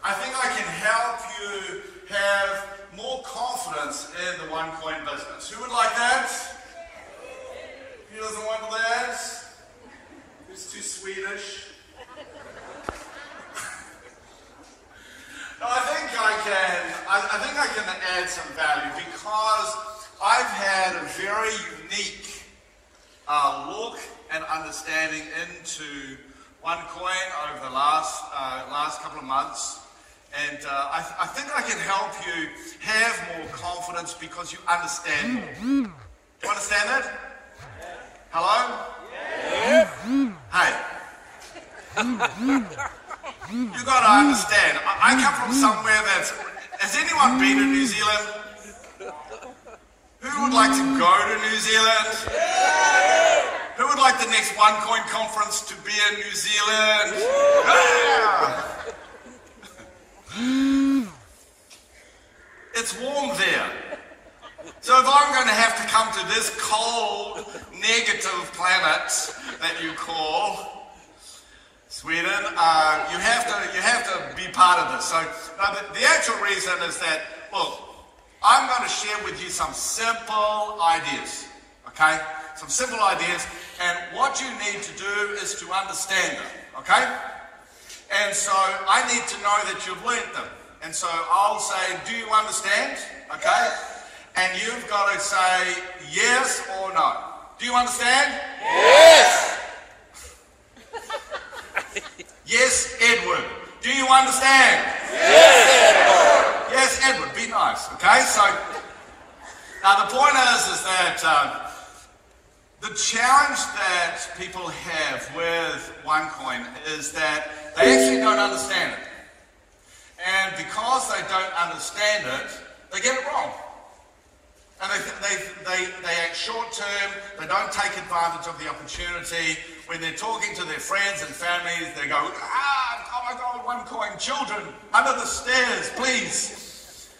I think I can help you have more confidence in the OneCoin business. Who would like that? Who doesn't want that? Who's too Swedish? No, I think I can add some value because I've had a very unique look and understanding into OneCoin over the last couple of months, and I think I can help you have more confidence because you understand it. Do you understand that? Hello? Yes. Hey. You got to understand. I come from somewhere that's. Has anyone been to New Zealand? Who would like to go to New Zealand? Who would like the next OneCoin conference to be in New Zealand? It's warm there. So if I'm going to have to come to this cold, negative planet that you call Sweden, you have to be part of this. So the actual reason is that, look, I'm going to share with you some simple ideas, okay? Some simple ideas, and what you need to do is to understand them, okay? And so I need to know that you've learned them. And so I'll say, do you understand? Okay? And you've got to say yes or no. Do you understand? Yes! Yes, Edward. Do you understand? Yes, Edward. Yes, Edward. Be nice. Okay. So now the point is that the challenge that people have with OneCoin is that they actually don't understand it, and because they don't understand it, they get it wrong. And they act short term, they don't take advantage of the opportunity. When they're talking to their friends and families, they go, oh my God, OneCoin, children, under the stairs, please.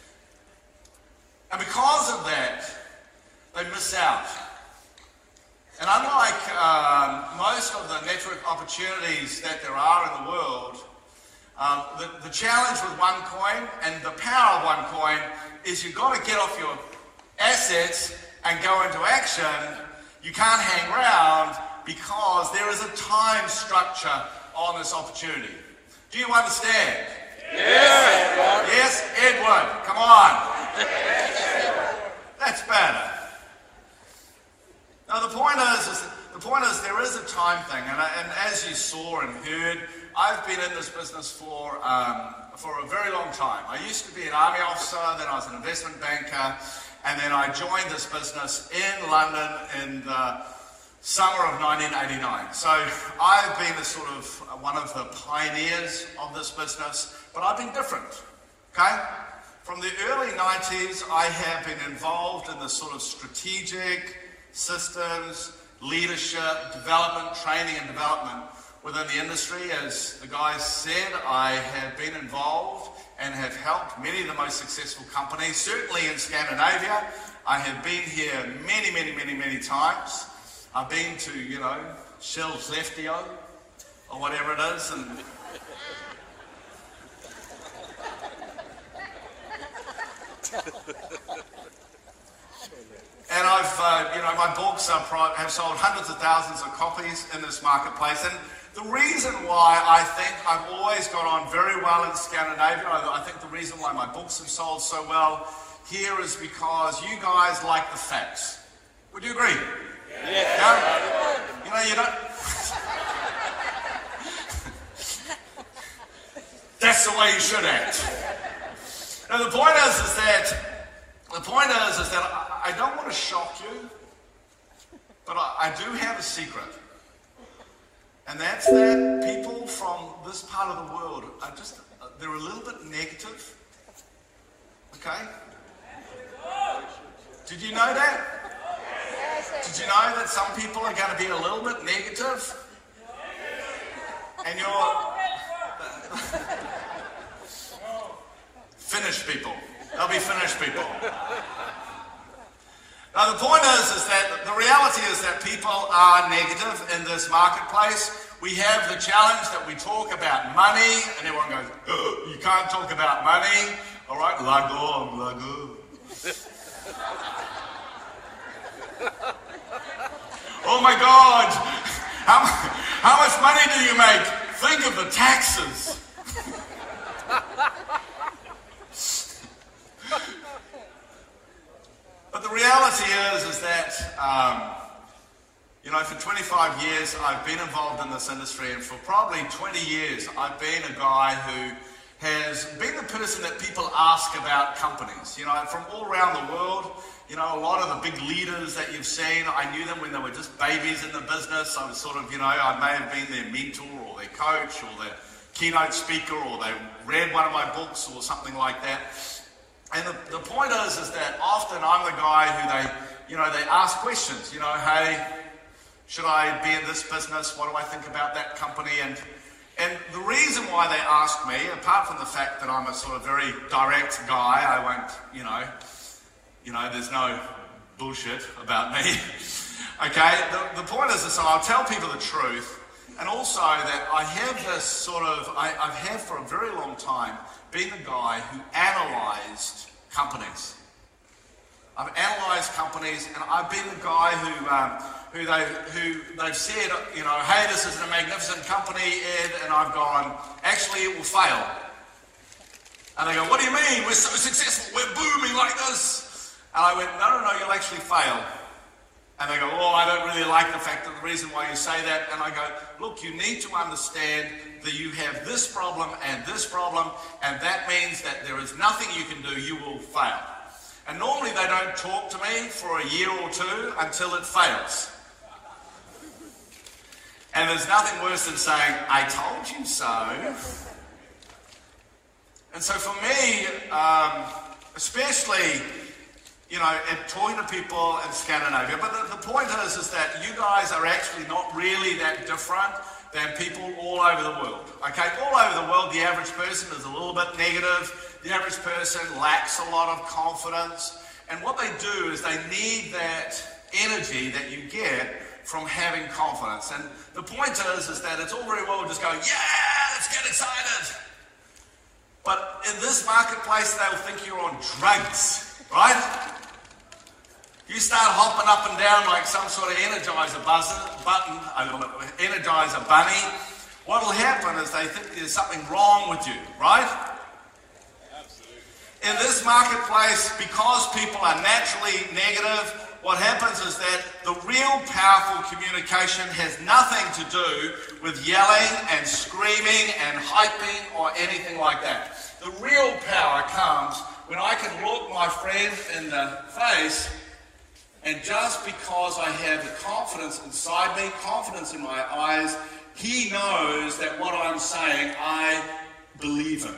And because of that, they miss out. And unlike most of the network opportunities that there are in the world, the challenge with OneCoin and the power of OneCoin is you've got to get off your assets and go into action. You can't hang around because there is a time structure on this opportunity. Do you understand? Yes, Edward. Yes, Edward. Come on. That's better. Now the point is there is a time thing, and as you saw and heard, I've been in this business for a very long time. I used to be an army officer, then I was an investment banker, and then I joined this business in London in the summer of 1989. So I've been one of the pioneers of this business, but I've been different, okay? From the early 90s, I have been involved in the sort of strategic systems, leadership, development, training and development within the industry. As the guys said, I have been involved and have helped many of the most successful companies, certainly in Scandinavia. I have been here many times. I've been to, Skellefteå or whatever it is, and my books have sold hundreds of thousands of copies in this marketplace. And the reason why I think I've always got on very well in Scandinavia, I think the reason why my books have sold so well here is because you guys like the facts. Would you agree? Yes. Yeah? You don't... That's the way you should act. Now the point is that I don't want to shock you, but I do have a secret. And that's that people from this part of the world are they're a little bit negative. Okay? Did you know that? Did you know that some people are going to be a little bit negative? And you're... Finnish people. They'll be Finnish people. Now the point is that the reality is that people are negative in this marketplace. we have the challenge that we talk about money, and everyone goes, oh, you can't talk about money. All right, lago. Oh my God, how much money do you make? Think of the taxes. But the reality is that, for 25 years I've been involved in this industry, and for probably 20 years I've been a guy who has been the person that people ask about companies. From all around the world, a lot of the big leaders that you've seen, I knew them when they were just babies in the business. I was sort of, I may have been their mentor or their coach or their keynote speaker, or they read one of my books or something like that. And the point is that often I'm the guy who they ask questions, hey, should I be in this business? What do I think about that company? And the reason why they ask me, apart from the fact that I'm a sort of very direct guy, I won't, there's no bullshit about me. Okay, the point is this, I'll tell people the truth, and also that I have this sort of, I've had for a very long time been the guy who analysed companies. I've analysed companies, and I've been the guy who they've said, hey, this is a magnificent company, Ed, and I've gone, actually it will fail. And they go, what do you mean? We're so successful, we're booming like this. And I went, no, you'll actually fail. And they go, oh, I don't really like the fact that the reason why you say that. And I go, look, you need to understand that you have this problem, and that means that there is nothing you can do, you will fail. And normally they don't talk to me for a year or two until it fails. And there's nothing worse than saying, I told you so. And so for me, especially, at talking to people in Scandinavia, but the point is that you guys are actually not really that different than people all over the world. Okay, all over the world, the average person is a little bit negative. The average person lacks a lot of confidence. And what they do is they need that energy that you get from having confidence. And the point is that it's all very well just going, yeah, let's get excited. But in this marketplace, they'll think you're on drugs, right? You start hopping up and down like some sort of Energizer bunny. What'll happen is they think there's something wrong with you, right? Absolutely. In this marketplace, because people are naturally negative, what happens is that the real powerful communication has nothing to do with yelling and screaming and hyping or anything like that. The real power comes when I can look my friend in the face, and just because I have the confidence inside me, confidence in my eyes, he knows that what I'm saying, I believe in.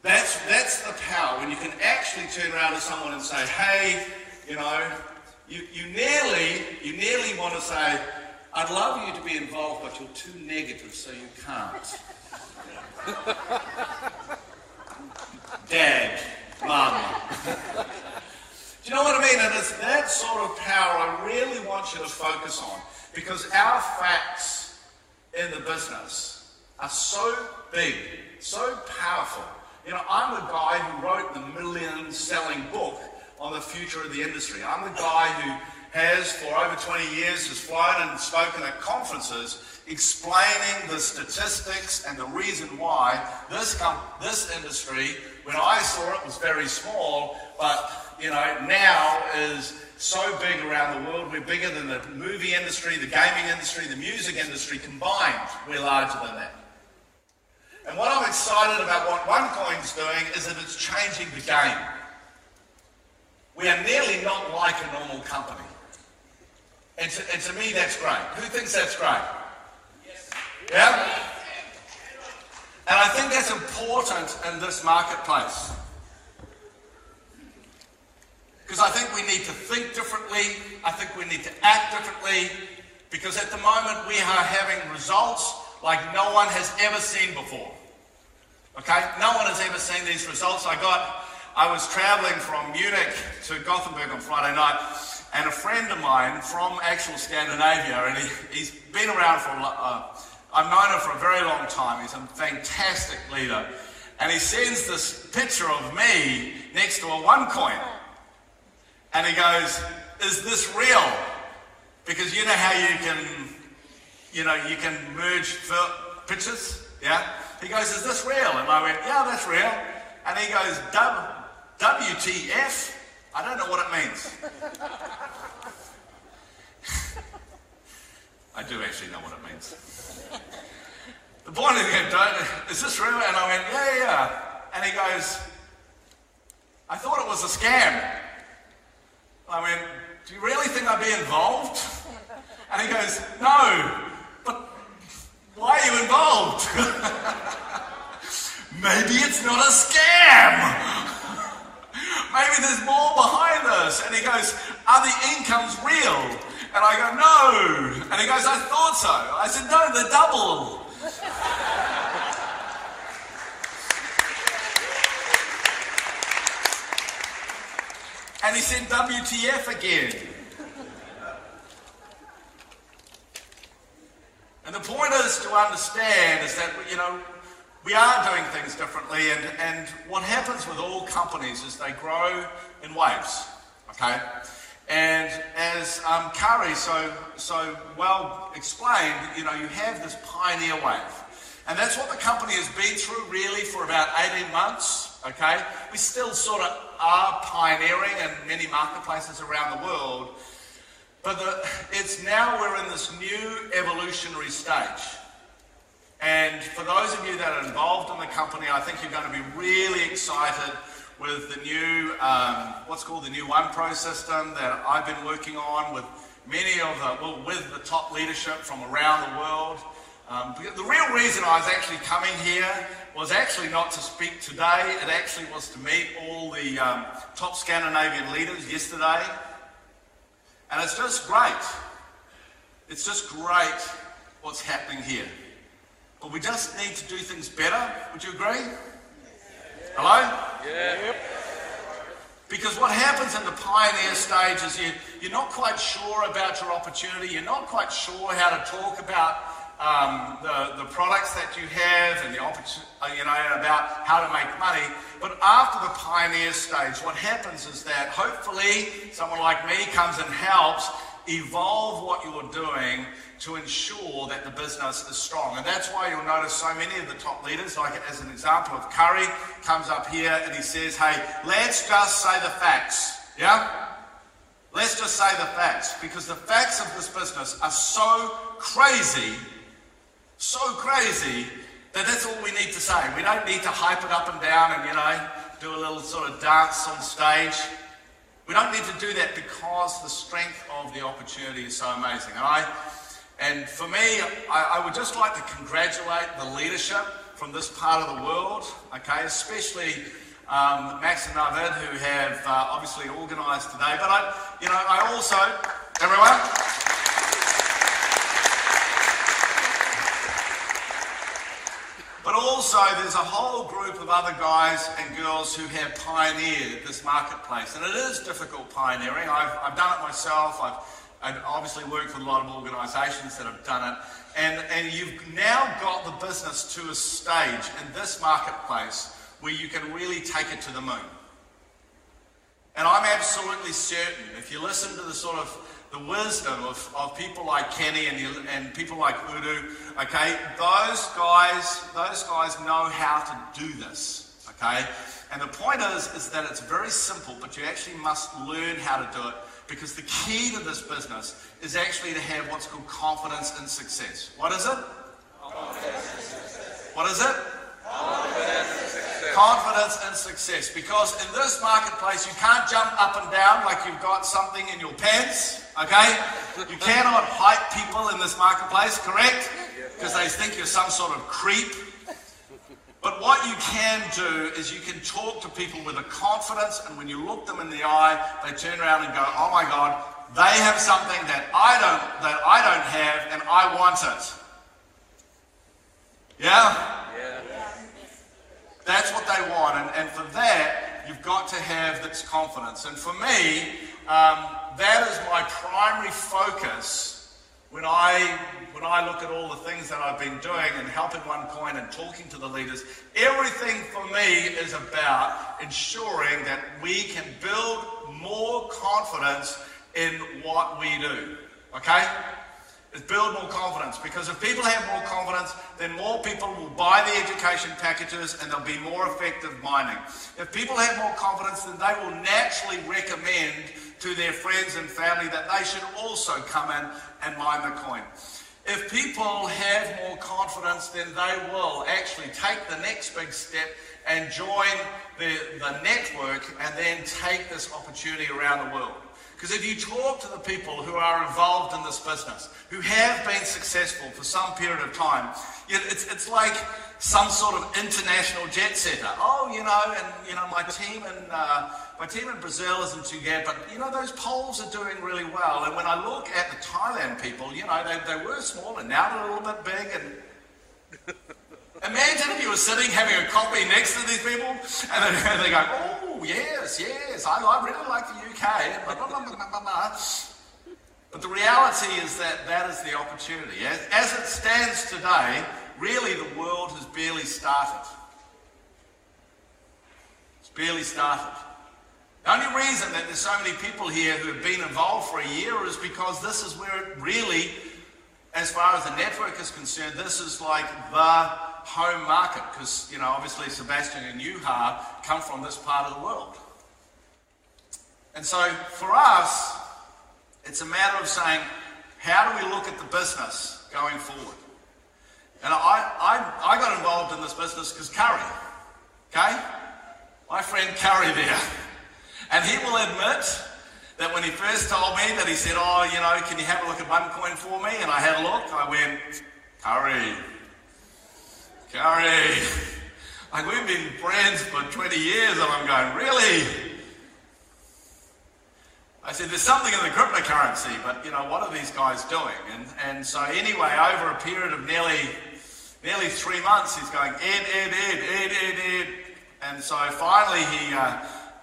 That's the power, when you can actually turn around to someone and say, hey, you nearly want to say, I'd love you to be involved, but you're too negative, so you can't. Dad, Mum. Do you know what I mean? And it's that sort of power I really want you to focus on, because our facts in the business are so big, so powerful. I'm the guy who wrote the million-selling book on the future of the industry. I'm the guy who has, for over 20 years, has flown and spoken at conferences explaining the statistics and the reason why this industry, when I saw it, was very small, but now is so big around the world. We're bigger than the movie industry, the gaming industry, the music industry combined. We're larger than that. And what I'm excited about what OneCoin's doing is that it's changing the game. We are nearly not like a normal company. And to me, that's great. Who thinks that's great? Yes. Yeah? And I think that's important in this marketplace. Because I think we need to think differently. I think we need to act differently. Because at the moment, we are having results like no one has ever seen before. Okay? No one has ever seen these results. I was traveling from Munich to Gothenburg on Friday night, and a friend of mine from actual Scandinavia, and he's been around for I've known him for a very long time. He's a fantastic leader. And he sends this picture of me next to a OneCoin. And he goes, is this real? Because you know how you can merge pictures? Yeah? He goes, is this real? And I went, yeah, that's real. And he goes, WTF? I don't know what it means. I do actually know what it means. The point is this real? And I went, yeah. And he goes, I thought it was a scam. I went, do you really think I'd be involved? And he goes, no, but why are you involved? Maybe it's not a scam. Maybe there's more behind this. And he goes, are the incomes real? And I go, no. And he goes, I thought so. I said, no, they're double. And he said, WTF again. And the point is to understand is that, we are doing things differently, and what happens with all companies is they grow in waves, okay? And as Kari so well explained, you have this pioneer wave. And that's what the company has been through really for about 18 months, okay? We still sort of are pioneering in many marketplaces around the world, but it's now we're in this new evolutionary stage. And for those of you that are involved in the company, I think you're going to be really excited with the new, what's called the new OnePro system that I've been working on with many of with the top leadership from around the world. The real reason I was actually coming here was actually not to speak today. It actually was to meet all the top Scandinavian leaders yesterday. And it's just great. It's just great what's happening here. But we just need to do things better. Would you agree? Hello? Yeah. Because what happens in the pioneer stage is you're not quite sure about your opportunity. You're not quite sure how to talk about the products that you have and the opportunity, about how to make money. But after the pioneer stage, what happens is that hopefully someone like me comes and helps evolve what you're doing to ensure that the business is strong. And that's why you'll notice so many of the top leaders, like as an example of Curry, comes up here and he says, hey, let's just say the facts, yeah? Let's just say the facts, because the facts of this business are so crazy, that that's all we need to say. We don't need to hype it up and down and, do a little sort of dance on stage. We don't need to do that because the strength of the opportunity is so amazing. And for me, I would just like to congratulate the leadership from this part of the world, okay, especially Max and Navid, who have obviously organised today. But I also, everyone, but also there's a whole group of other guys and girls who have pioneered this marketplace, and it is difficult pioneering. I've done it myself. I've obviously worked with a lot of organisations that have done it, and you've now got the business to a stage in this marketplace where you can really take it to the moon. And I'm absolutely certain, if you listen to the sort of the wisdom of people like Kenny and people like Udo, okay, those guys know how to do this, okay? And the point is that it's very simple, but you actually must learn how to do it, because the key to this business is actually to have what's called confidence in success. What is it? Confidence in success. What is it? Confidence in success. Confidence in success. Because in this marketplace, you can't jump up and down like you've got something in your pants, okay? You cannot hype people in this marketplace, correct? Because they think you're some sort of creep. But what you can do is you can talk to people with a confidence, and when you look them in the eye, they turn around and go, oh my God, they have something that I don't have, and I want it. Yeah? That's what they want, and for that, you've got to have this confidence. And for me, that is my primary focus when I look at all the things that I've been doing and helping OneCoin and talking to the leaders. Everything for me is about ensuring that we can build more confidence in what we do. Okay? Is build more confidence, because if people have more confidence, then more people will buy the education packages and they'll be more effective mining. If people have more confidence, then they will naturally recommend to their friends and family that they should also come in and mine the coin. If people have more confidence, then they will actually take the next big step and join the network and then take this opportunity around the world. Because if you talk to the people who are involved in this business, who have been successful for some period of time, it's like some sort of international jet setter. Oh, my team in Brazil isn't too bad, but those Poles are doing really well. And when I look at the Thailand people, they were small and now they're a little bit big. And imagine if you were sitting having a coffee next to these people, and they go, oh, yes, I really like the UK. And blah, blah, blah, blah, blah. But the reality is that is the opportunity. As it stands today, really the world has barely started. It's barely started. The only reason that there's so many people here who have been involved for a year is because this is where it really, as far as the network is concerned, this is like the home market, because obviously Sebastian and Juha come from this part of the world. And so for us, it's a matter of saying, how do we look at the business going forward? And I got involved in this business because Curry, okay? My friend Curry there. And he will admit that when he first told me that, he said, oh, can you have a look at OneCoin for me? And I had a look, I went, Curry, like we've been friends for 20 years, and I'm going, really? I said, there's something in the cryptocurrency, but what are these guys doing? And so anyway, over a period of nearly 3 months, he's going, Ed. And so finally he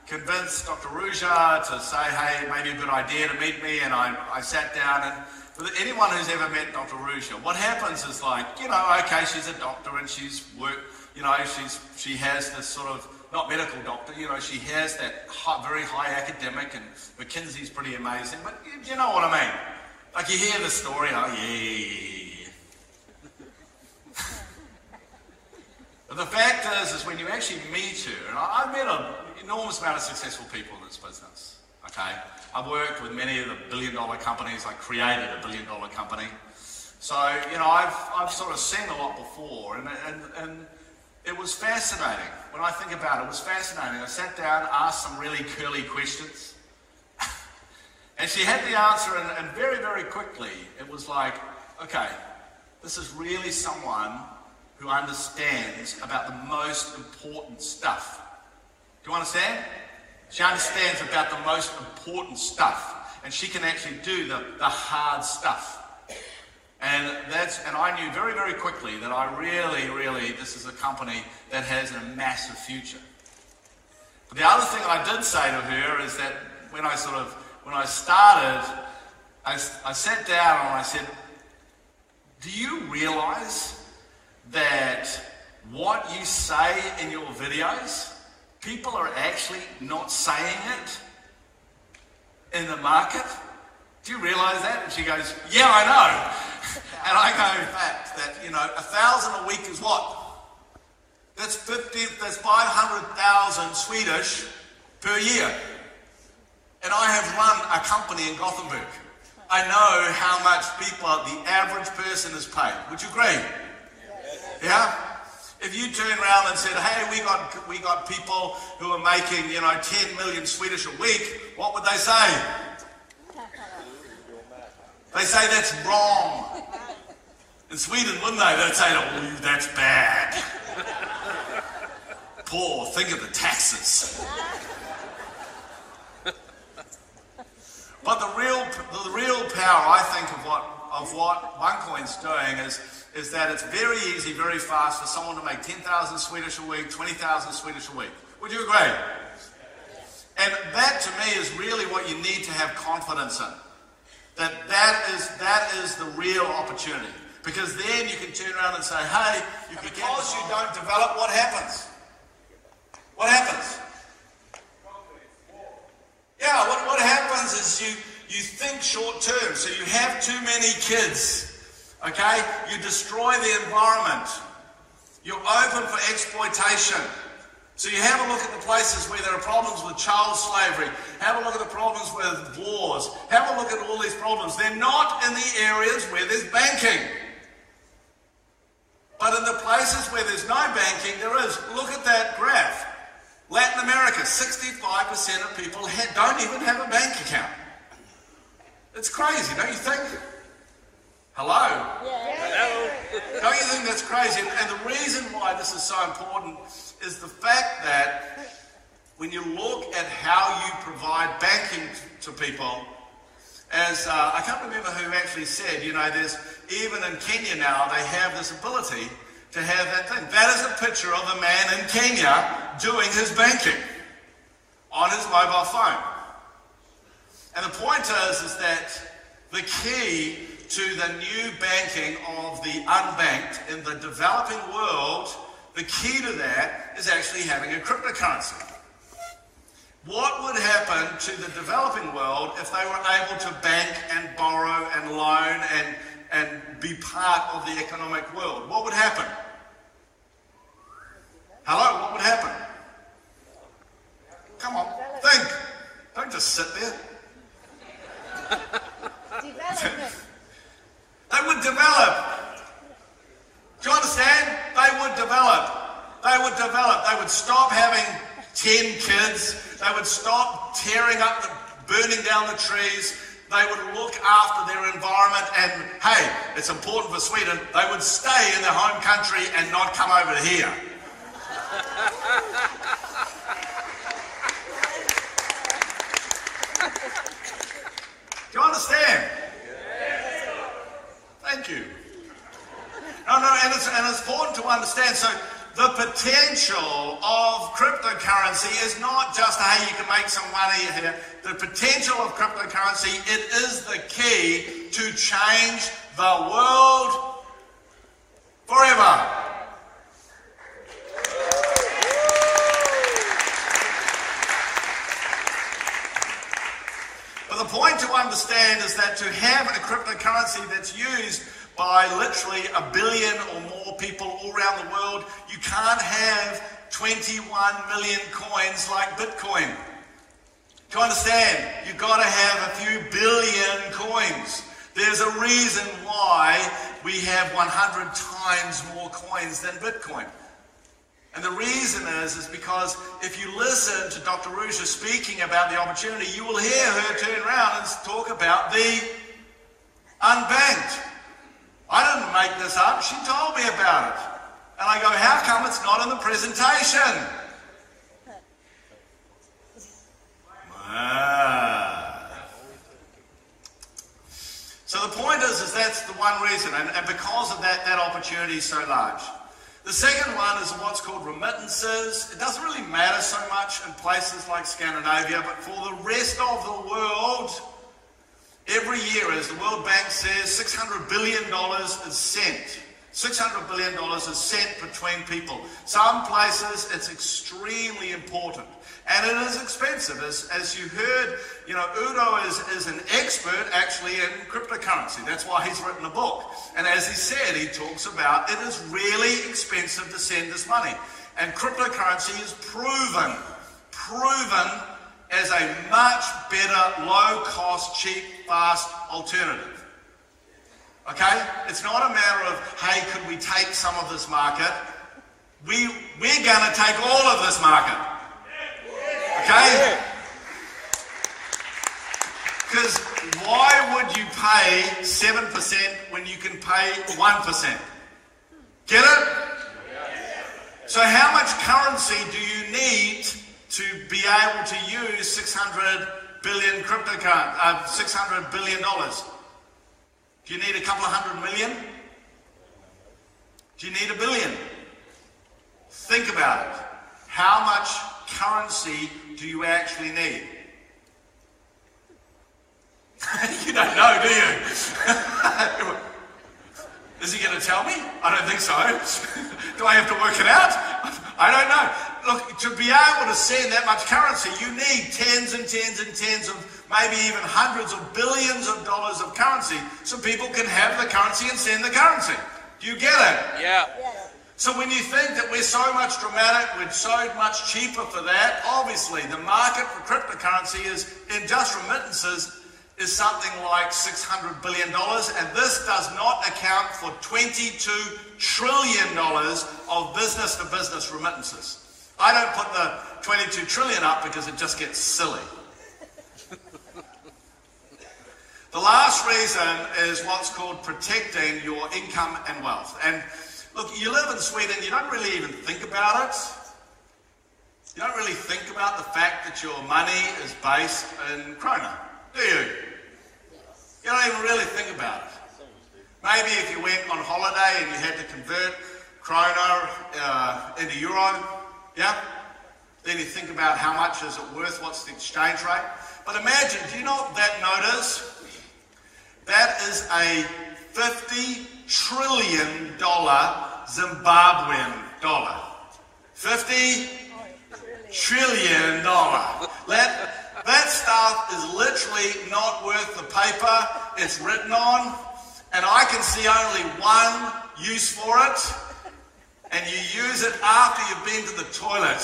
convinced Dr. Ruja to say, hey, maybe a good idea to meet me, and I sat down. And for anyone who's ever met Dr. Ruja, what happens is like, okay, she's a doctor and she's worked, she has this sort of, not medical doctor, she has that very high academic, and McKinsey's pretty amazing, but you know what I mean? Like you hear the story, oh yeah. But the fact is when you actually meet her, and I've met an enormous amount of successful people in this business, okay? I've worked with many of the billion-dollar companies. I created a billion-dollar company. So, I've sort of seen a lot before, and it was fascinating. When I think about it, it was fascinating. I sat down, asked some really curly questions, and she had the answer, and very, very quickly, it was like, okay, this is really someone who understands about the most important stuff. Do you understand? She understands about the most important stuff, and she can actually do the hard stuff. And I knew very, very quickly that I really, this is a company that has a massive future. But the other thing I did say to her is that when I started, I sat down and I said, do you realize that what you say in your videos, people are actually not saying it in the market? Do you realize that? And she goes, yeah, I know. And I go, in fact, that 1,000 a week is what? That's 500,000 Swedish per year. And I have run a company in Gothenburg. I know how much the average person is paid. Would you agree? Yeah? If you turn around and said, hey, we got people who are making, 10 million Swedish a week, what would they say? They say that's wrong. In Sweden, wouldn't they? They'd say, oh, that's bad. Poor, think of the taxes. But the real power, I think, of what OneCoin's doing is that it's very easy, very fast for someone to make 10,000 Swedish a week, 20,000 Swedish a week. Would you agree? And that to me is really what you need to have confidence in. That is the real opportunity. Because then you can turn around and say, hey, because you don't develop, what happens? What happens? Yeah, what happens is you think short term. So you have too many kids, okay? You destroy the environment. You're open for exploitation. So you have a look at the places where there are problems with child slavery. Have a look at the problems with wars. Have a look at all these problems. They're not in the areas where there's banking. But in the places where there's no banking, there is. Look at that graph. Latin America, 65% of people don't even have a bank account. It's crazy, don't you think? Hello? Yeah. Hello? Don't you think that's crazy? And the reason why this is so important is the fact that when you look at how you provide banking to people, as I can't remember who actually said, there's even in Kenya now, they have this ability to have that thing. That is a picture of a man in Kenya doing his banking on his mobile phone. And the point is that the key to the new banking of the unbanked in the developing world, the key to that is actually having a cryptocurrency. What would happen to the developing world if they were able to bank and borrow and loan and be part of the economic world? What would happen? Hello, what would happen? Come on, think. Don't just sit there. They would develop. Do you understand? They would develop. They would develop. They would stop having 10 kids. They would stop tearing up, burning down the trees. They would look after their environment, and hey, it's important for Sweden, they would stay in their home country and not come over here. Do you understand? Thank you. No, and it's important to understand. So the potential of cryptocurrency is not just, hey, you can make some money here. The potential of cryptocurrency, it is the key to change the world forever. But the point to understand is that to have a cryptocurrency that's used by literally 1 billion or more people all around the world, you can't have 21 million coins like Bitcoin. To understand, you've got to have a few billion coins. There's a reason why we have 100 times more coins than Bitcoin. And the reason is because if you listen to Dr. Ruja speaking about the opportunity, you will hear her turn around and talk about the unbanked. I didn't make this up, she told me about it. And I go, how come it's not in the presentation? So the point is that's the one reason, and because of that, that opportunity is so large. The second one is what's called remittances. It doesn't really matter so much in places like Scandinavia, but for the rest of the world, every year, as the World Bank says, $600 billion is sent. $600 billion is sent between people. Some places it's extremely important. And it is expensive. As you heard, Udo is an expert actually in cryptocurrency. That's why he's written a book. And as he said, he talks about it is really expensive to send this money. And cryptocurrency is proven as a much better, low-cost, cheap, fast alternative. Okay? It's not a matter of, hey, could we take some of this market? We're going to take all of this market. Okay? Because why would you pay 7% when you can pay 1%? Get it? So how much currency do you need to be able to use 600 billion $600 billion? Do you need a couple of 100 million? Do you need $1 billion? Think about it. How much currency do you actually need? You don't know, do you? Is he going to tell me? I don't think so. Do I have to work it out? I don't know. Look, to be able to send that much currency, you need tens and tens and tens of, maybe even hundreds of billions of dollars of currency so people can have the currency and send the currency. Do you get it? Yeah. So when you think that we're so much dramatic, we're so much cheaper for that, obviously the market for cryptocurrency is, in just remittances, is something like $600 billion, and this does not account for $22 trillion of business-to-business remittances. I don't put the 22 trillion up because it just gets silly. The last reason is what's called protecting your income and wealth. And look, you live in Sweden, you don't really even think about it. You don't really think about the fact that your money is based in krona, do you? You don't even really think about it. Maybe if you went on holiday and you had to convert krona into euro, yeah? Then you think about how much is it worth, what's the exchange rate. But imagine, do you know what that note is? That is a $50 trillion Zimbabwean dollar. $50 trillion. That stuff is literally not worth the paper it's written on, and I can see only one use for it, and you use it after you've been to the toilet.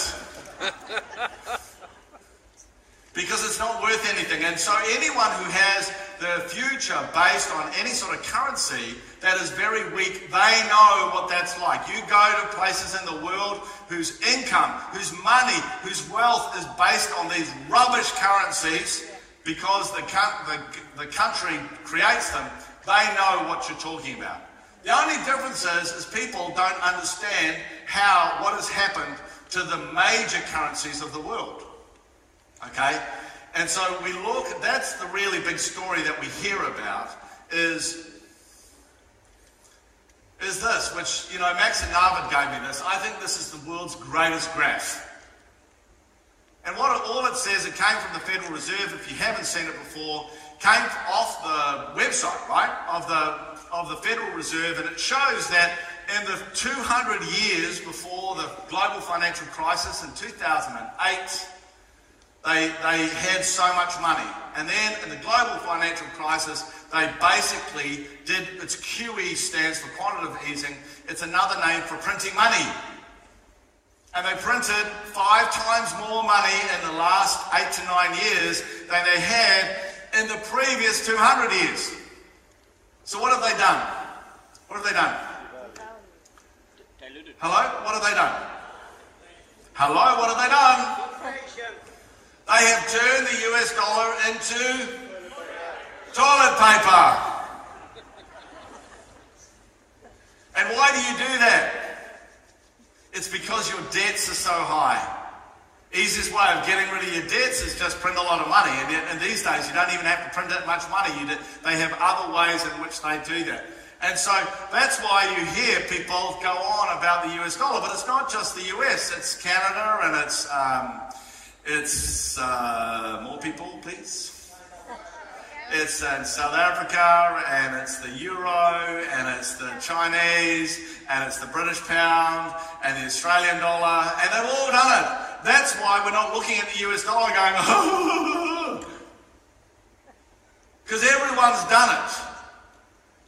Because it's not worth anything. And so anyone who has the future based on any sort of currency that is very weak, they know what that's like. You go to places in the world whose income, whose money, whose wealth is based on these rubbish currencies because the country creates them, they know what you're talking about. The only difference is people don't understand what has happened to the major currencies of the world. Okay? And so we look, that's the really big story that we hear about, is this, which, you know, Max and Narvid gave me this. I think this is the world's greatest graph. And all it says, it came from the Federal Reserve, if you haven't seen it before, came off the website, right, of the Federal Reserve, and it shows that in the 200 years before the global financial crisis in 2008, they had so much money. And then in the global financial crisis, they basically did, its QE stands for quantitative easing. It's another name for printing money. And they printed 5 times more money in the last 8 to 9 years than they had in the previous 200 years. So what have they done? What have they done? Hello? What have they done? Hello? What have they done? They have turned the US dollar into toilet paper. And why do you do that? It's because your debts are so high. Easiest way of getting rid of your debts is just print a lot of money. And these days, you don't even have to print that much money. They have other ways in which they do that. And so that's why you hear people go on about the US dollar. But it's not just the US. It's Canada, and it's more people, please. It's in South Africa, and it's the euro, and it's the Chinese, and it's the British pound, and the Australian dollar, and they've all done it. That's why we're not looking at the US dollar going, oh, because everyone's done it.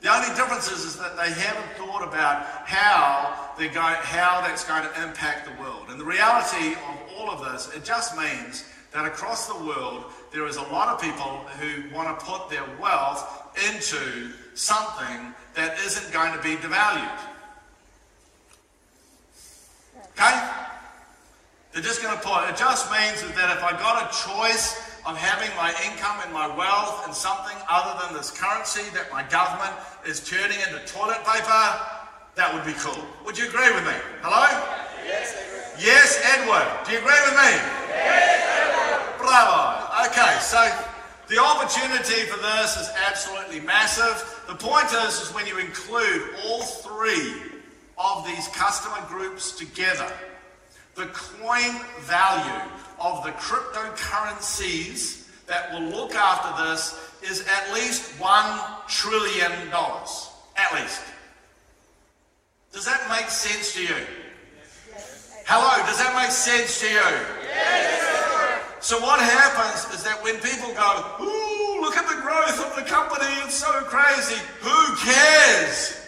The only difference is that they haven't thought about how that's going to impact the world. And the reality of all of this, it just means that across the world, there is a lot of people who want to put their wealth into something that isn't going to be devalued. Okay? They're just going to put, it just means that if I got a choice of having my income and my wealth in something other than this currency that my government is turning into toilet paper, that would be cool. Would you agree with me? Hello? Yes, I agree. Yes, Edward. Do you agree with me? Yes, Edward. Bravo. Okay, so the opportunity for this is absolutely massive. The point is when you include all 3 of these customer groups together, The coin value of the cryptocurrencies that will look after this is at least $1 trillion. At least. Does that make sense to you? Hello, does that make sense to you? Yes. So what happens is that when people go, ooh, look at the growth of the company, it's so crazy. Who cares?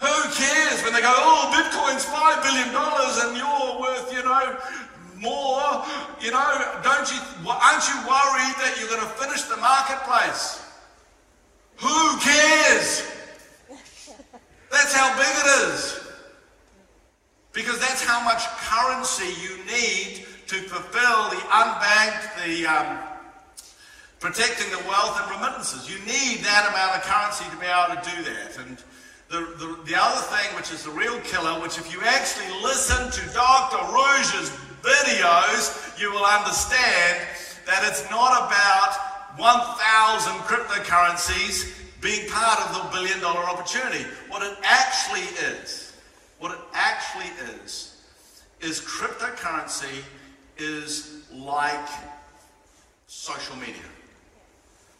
Who cares when they go, oh, Bitcoin's $5 billion and you're worth, more, aren't you worried that you're going to finish the marketplace? Who cares? That's how big it is. Because that's how much currency you need to fulfill the unbanked, the protecting the wealth and remittances. You need that amount of currency to be able to do that. And the other thing, which is the real killer, which if you actually listen to Dr. Ruja's videos, you will understand that it's not about 1,000 cryptocurrencies being part of the $1 billion opportunity. What it actually is cryptocurrency is like social media.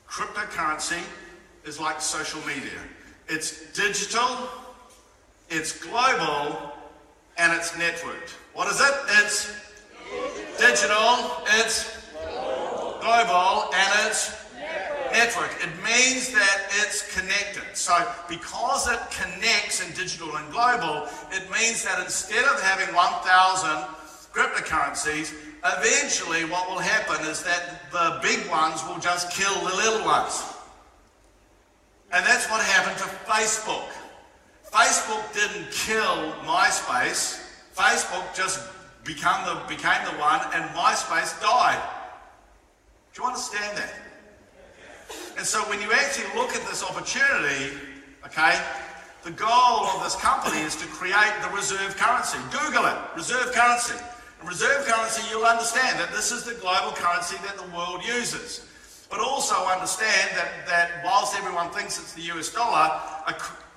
Cryptocurrency is like social media. It's digital, it's global, and it's networked. What is it? It's digital, it's global, and it's network. It means that it's connected. So because it connects in digital and global, it means that instead of having 1,000 cryptocurrencies, eventually what will happen is that the big ones will just kill the little ones. And that's what happened to Facebook. Facebook didn't kill MySpace. Facebook just became the one, and MySpace died. Do you understand that? And so when you actually look at this opportunity, okay, the goal of this company is to create the reserve currency. Google it, reserve currency. And reserve currency, you'll understand that this is the global currency that the world uses. But also understand that whilst everyone thinks it's the US dollar,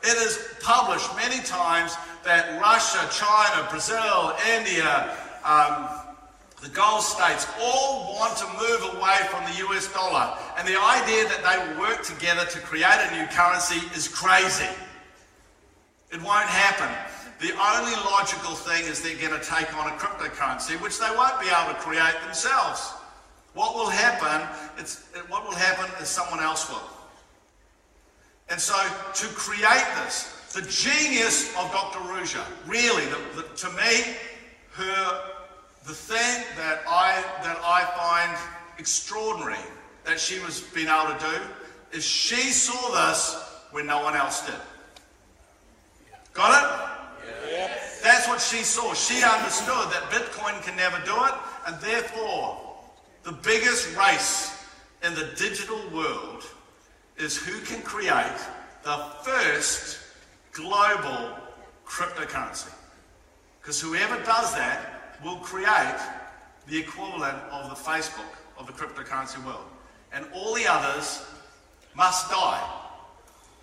it is published many times that Russia, China, Brazil, India, the Gulf states all want to move away from the US dollar. And the idea that they will work together to create a new currency is crazy. It won't happen. The only logical thing is they're going to take on a cryptocurrency, which they won't be able to create themselves. What will happen is someone else will. And so to create this, the genius of Dr. Ruja, really, to me, the thing that I find extraordinary that she was being able to do is she saw this when no one else did. Got it? Yes. That's what she saw. She understood that Bitcoin can never do it, and therefore the biggest race in the digital world is who can create the first global cryptocurrency. Because whoever does that will create the equivalent of the Facebook of the cryptocurrency world. And all the others must die.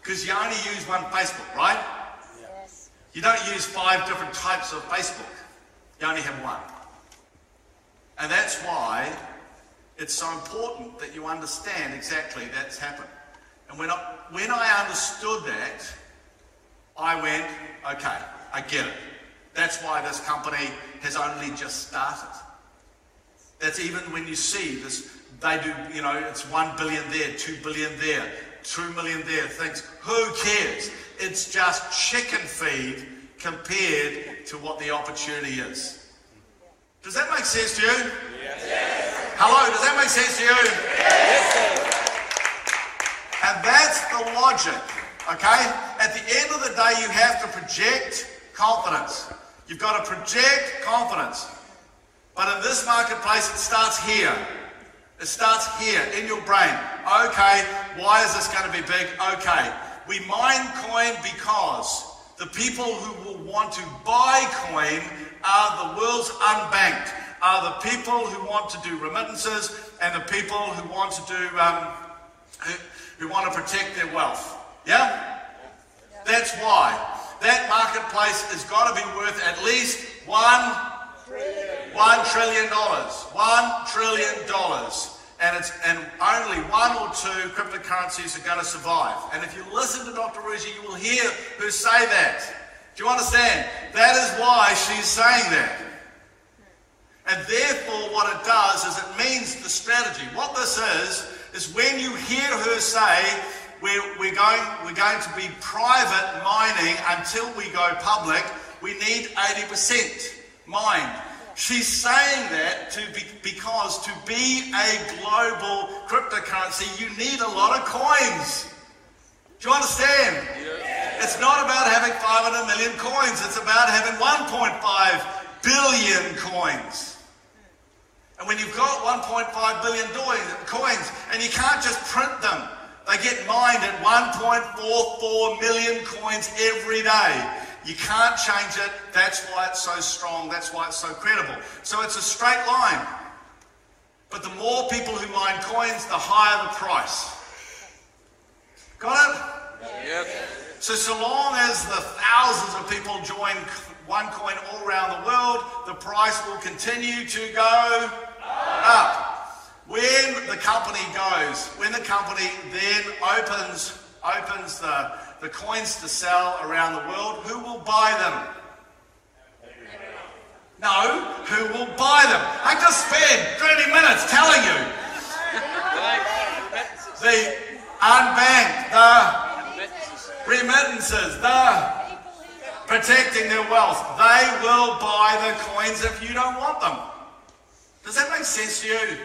Because you only use one Facebook, right? Yes. You don't use 5 different types of Facebook. You only have one. And that's why it's so important that you understand exactly that's happened. And when I understood that, I went, okay, I get it. That's why this company has only just started. That's even when you see this, they do, it's 1 billion there, 2 billion there, 2 million there, things. Who cares? It's just chicken feed compared to what the opportunity is. Does that make sense to you? Yes. Hello, does that make sense to you? Yes. And that's the logic, okay? At the end of the day, you have to project confidence. You've got to project confidence. But in this marketplace, it starts here. It starts here in your brain. Okay, why is this going to be big? Okay, we mine coin because the people who will want to buy coin are the world's unbanked, are the people who want to do remittances and the people who want to do, who want to protect their wealth. Yeah? That's why. That marketplace has got to be worth at least $1 $1 trillion. $1 trillion. And only one or two cryptocurrencies are going to survive. And if you listen to Dr. Ruja, you will hear her say that. Do you understand? That is why she's saying that. And therefore what it does is it means the strategy. What this is when you hear her say, we're going to be private mining until we go public, we need 80% mined. She's saying that because to be a global cryptocurrency, you need a lot of coins. Do you understand? Yeah. It's not about having 500 million coins. It's about having 1.5 billion coins. And when you've got 1.5 billion coins, and you can't just print them, they get mined at 1.44 million coins every day. You can't change it. That's why it's so strong. That's why it's so credible. So it's a straight line. But the more people who mine coins, the higher the price. Got it? Yep. So long as the thousands of people join OneCoin all around the world, the price will continue to go up. When the company then opens the coins to sell around the world, who will buy them? No, who will buy them? I just spent 30 minutes telling you. The unbanked, the remittances, the protecting their wealth, they will buy the coins if you don't want them. Does that make sense to you?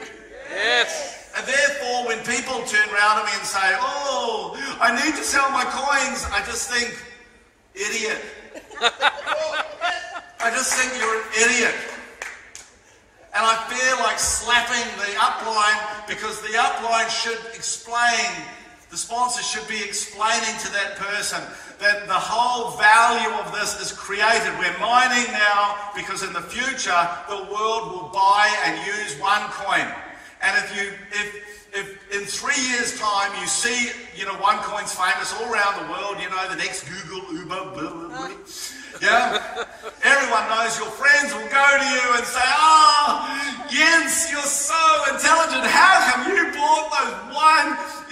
Yes. And therefore, when people turn around to me and say, oh, I need to sell my coins, I just think, idiot. I just think you're an idiot. And I feel like slapping the upline, because the upline should explain, the sponsor should be explaining to that person that the whole value of this is created. We're mining now because in the future, the world will buy and use OneCoin. And if in 3 years' time you see, OneCoin's famous all around the world, the next Google, Uber, blah, blah, blah. Yeah? Everyone knows, your friends will go to you and say, oh, Jens, you're so intelligent. How come you bought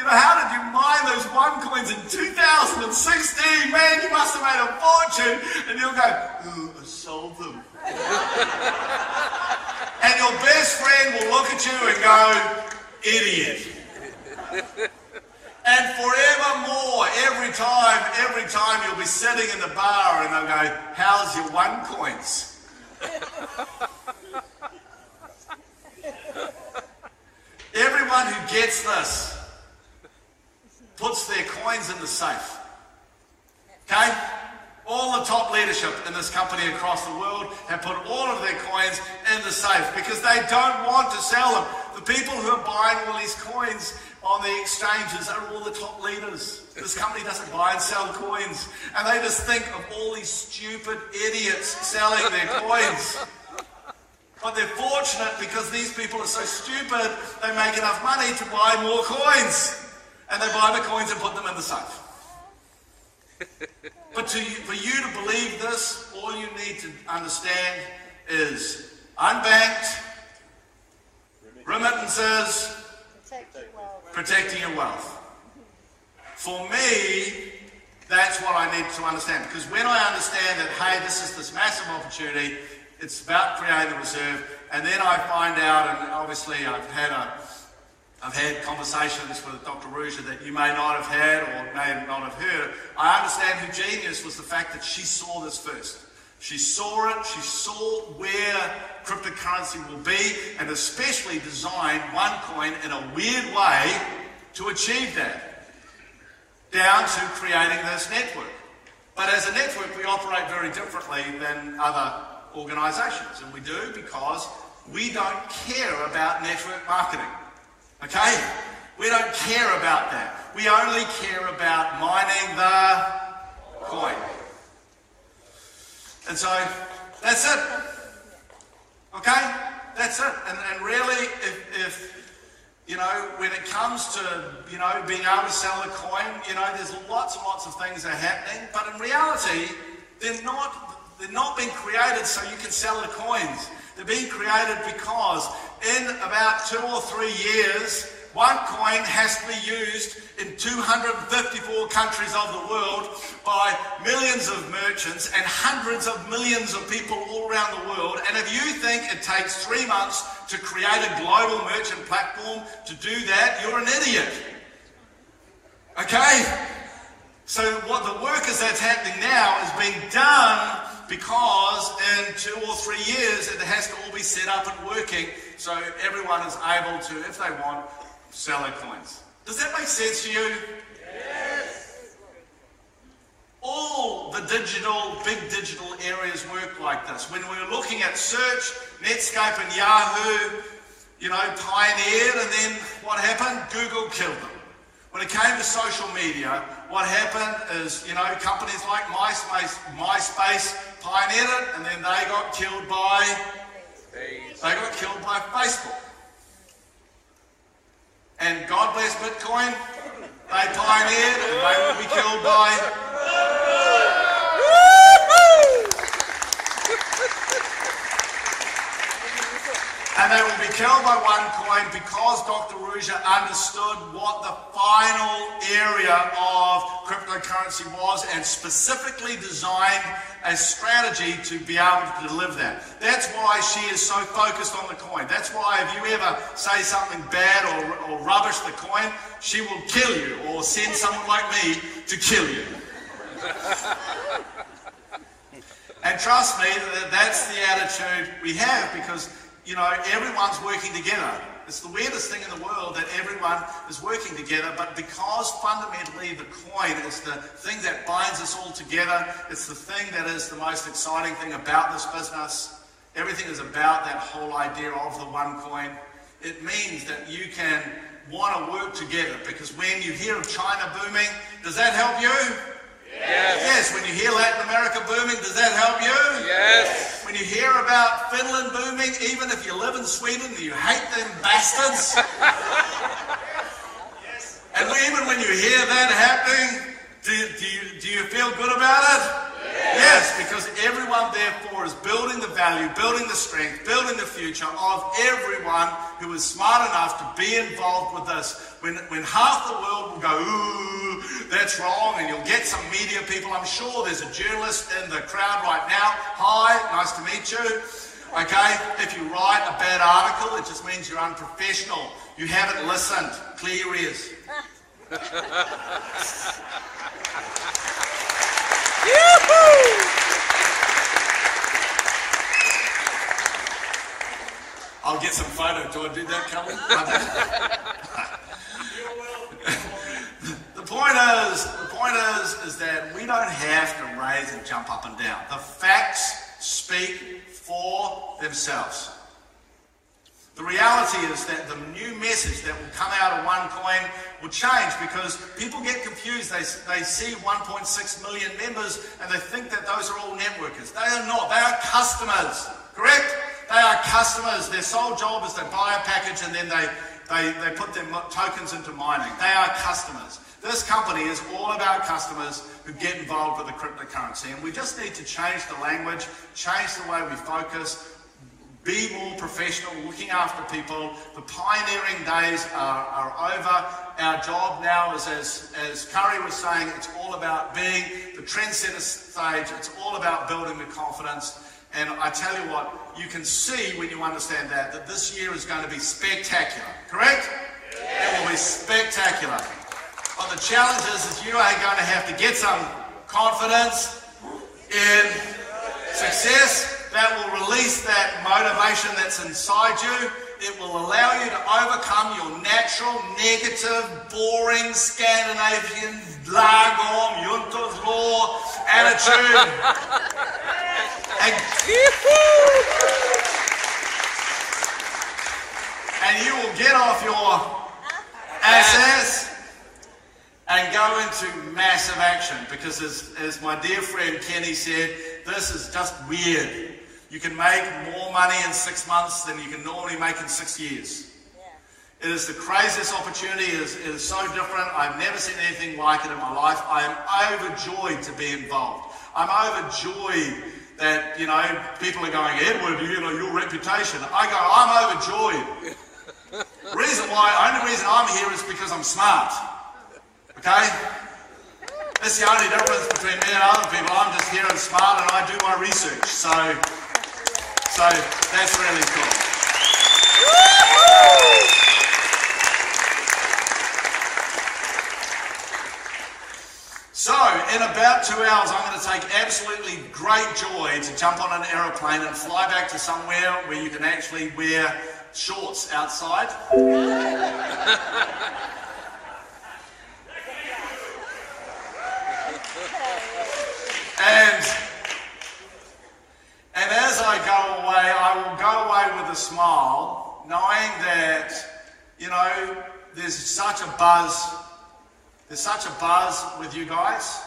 how did you mine those OneCoins in 2016? Man, you must have made a fortune. And you'll go, oh, I sold them. And your best friend will look at you and go, idiot. And forevermore, every time you'll be sitting in the bar and they'll go, how's your OneCoins? Everyone who gets this puts their coins in the safe. Okay? All the top leadership in this company across the world have put all of their coins in the safe because they don't want to sell them. The people who are buying all these coins on the exchanges are all the top leaders. This company doesn't buy and sell coins. And they just think of all these stupid idiots selling their coins. But they're fortunate because these people are so stupid, they make enough money to buy more coins. And they buy the coins and put them in the safe. But for you to believe this, all you need to understand is unbanked, remittances, protecting your wealth. For me, that's what I need to understand. Because when I understand that, hey, this is this massive opportunity, it's about creating the reserve, and then I find out, and obviously I've had conversations with Dr. Ruja that you may not have had or may not have heard. I understand her genius was the fact that she saw this first. She saw it, she saw where cryptocurrency will be, and especially designed OneCoin in a weird way to achieve that, down to creating this network. But as a network, we operate very differently than other organizations, and we do because we don't care about network marketing. Okay? We don't care about that. We only care about mining the coin. And so, that's it. Okay? That's it. And really, if when it comes to, being able to sell a coin, there's lots and lots of things that are happening, but in reality, they're not they're not being created so you can sell the coins. They're being created because in about 2 or 3 years, OneCoin has to be used in 254 countries of the world by millions of merchants and hundreds of millions of people all around the world. And if you think it takes 3 months to create a global merchant platform to do that, you're an idiot. Okay? So what the work is that's happening now is being done because in 2 or 3 years it has to all be set up and working so everyone is able to, if they want, sell their coins. Does that make sense to you? Yes. All the big digital areas work like this. When we were looking at search, Netscape and Yahoo, pioneered, and then what happened? Google killed them. When it came to social media, what happened is, companies like MySpace pioneered it, and then they got killed by Facebook. And God bless Bitcoin, they pioneered, and they will be killed by... And they will be killed by OneCoin because Dr. Ruja understood what the final area of cryptocurrency was and specifically designed a strategy to be able to deliver that. That's why she is so focused on the coin. That's why if you ever say something bad or rubbish the coin, she will kill you or send someone like me to kill you. And trust me, that's the attitude we have because everyone's working together. It's the weirdest thing in the world that everyone is working together, but because fundamentally the coin is the thing that binds us all together, it's the thing that is the most exciting thing about this business. Everything is about that whole idea of the OneCoin. It means that you can want to work together because when you hear of China booming, does that help you? Yes. Yes. When you hear Latin America booming, does that help you? Yes. When you hear about Finland booming, even if you live in Sweden and you hate them bastards. Yes. And even when you hear that happening, do you feel good about it? Yes, because everyone therefore is building the value, building the strength, building the future of everyone who is smart enough to be involved with this. When half the world will go, ooh, that's wrong, and you'll get some media people. I'm sure there's a journalist in the crowd right now. Hi, nice to meet you. Okay, if you write a bad article, it just means you're unprofessional. You haven't listened. Clear your ears. I'll get some photo. Do I do that, Cullen? The point is that we don't have to raise and jump up and down. The facts speak for themselves. The reality is that the new message that will come out of OneCoin will change because people get confused. They see 1.6 million members and they think that those are all networkers. They are not. They are customers. Correct? They are customers. Their sole job is to buy a package and then they put their tokens into mining. They are customers. This company is all about customers who get involved with the cryptocurrency. And we just need to change the language, change the way we focus, be more professional, looking after people. The pioneering days are over. Our job now is, as Curry was saying, it's all about being the trendsetter stage. It's all about building the confidence. And I tell you what, you can see when you understand that this year is going to be spectacular. Correct? It will be spectacular. But the challenge is you are going to have to get some confidence in success. That will release that motivation that's inside you. It will allow you to overcome your natural, negative, boring, Scandinavian, lagom, Juntos law attitude. And you will get off your assets and go into massive action because as my dear friend Kenny said, this is just weird. You can make more money in 6 months than you can normally make in 6 years. Yeah. It is the craziest opportunity. It is so different. I've never seen anything like it in my life. I am overjoyed to be involved. I'm overjoyed that, you know, people are going, Edward, you know, your reputation. I go, I'm overjoyed. The only reason I'm here is because I'm smart. Okay? That's the only difference between me and other people. I'm just here and smart and I do my research. So that's really cool. So, in about 2 hours, I'm going to take absolutely great joy to jump on an aeroplane and fly back to somewhere where you can actually wear shorts outside. And as I go away, I will go away with a smile, knowing that, you know, there's such a buzz. There's such a buzz with you guys.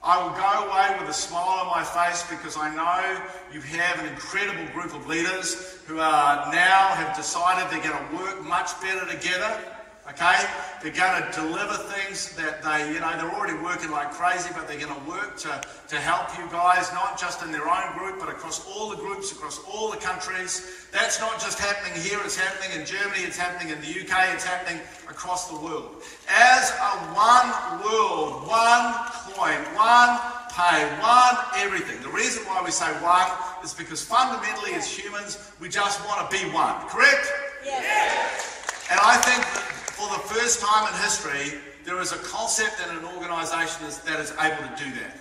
I will go away with a smile on my face because I know you have an incredible group of leaders who are now have decided they're going to work much better together. Okay? They're going to deliver things that they're already working like crazy, but they're going to work to help you guys, not just in their own group, but across all the groups, across all the countries. That's not just happening here, it's happening in Germany, it's happening in the UK, it's happening across the world. As a one world, one coin, one pay, one everything. The reason why we say one is because fundamentally as humans, we just want to be one. Correct? Yes. And I think that for the first time in history, there is a concept in an organisation that is able to do that.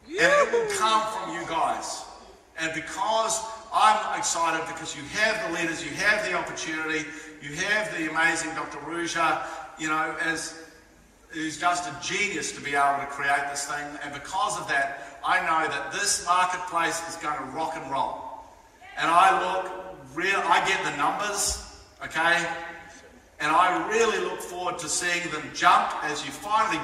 And it will come from you guys. And because I'm excited, because you have the leaders, you have the opportunity, you have the amazing Dr. Ruja, you know, who's just a genius to be able to create this thing. And because of that, I know that this marketplace is going to rock and roll. And I get the numbers, okay? And I really look forward to seeing them jump as you finally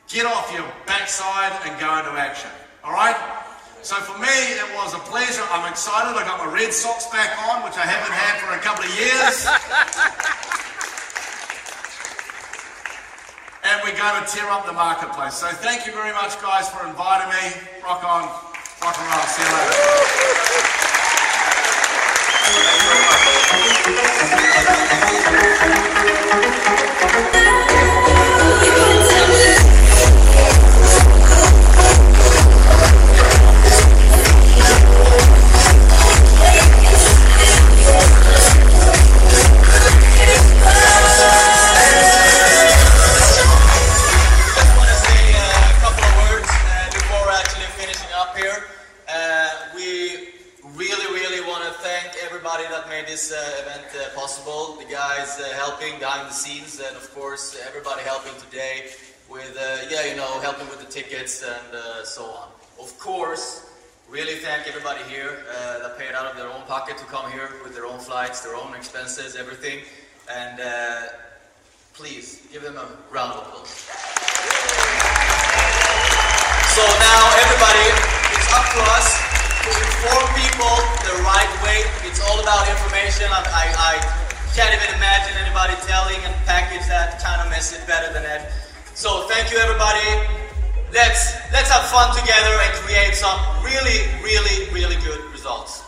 get off your backside and go into action. All right? So for me, it was a pleasure. I'm excited. I got my red socks back on, which I haven't had for a couple of years. And we're going to tear up the marketplace. So thank you very much, guys, for inviting me. Rock on. Rock and roll. See you later. Possible, the guys helping behind the scenes, and of course everybody helping today with helping with the tickets and so on. Of course, really thank everybody here that paid out of their own pocket to come here with their own flights, their own expenses, everything, and please give them a round of applause. So now everybody, it's up to us to inform people the right way. It's all about information. I can't even imagine anybody telling and package that kind of message better than that. So thank you everybody. Let's have fun together and create some really, really, really good results.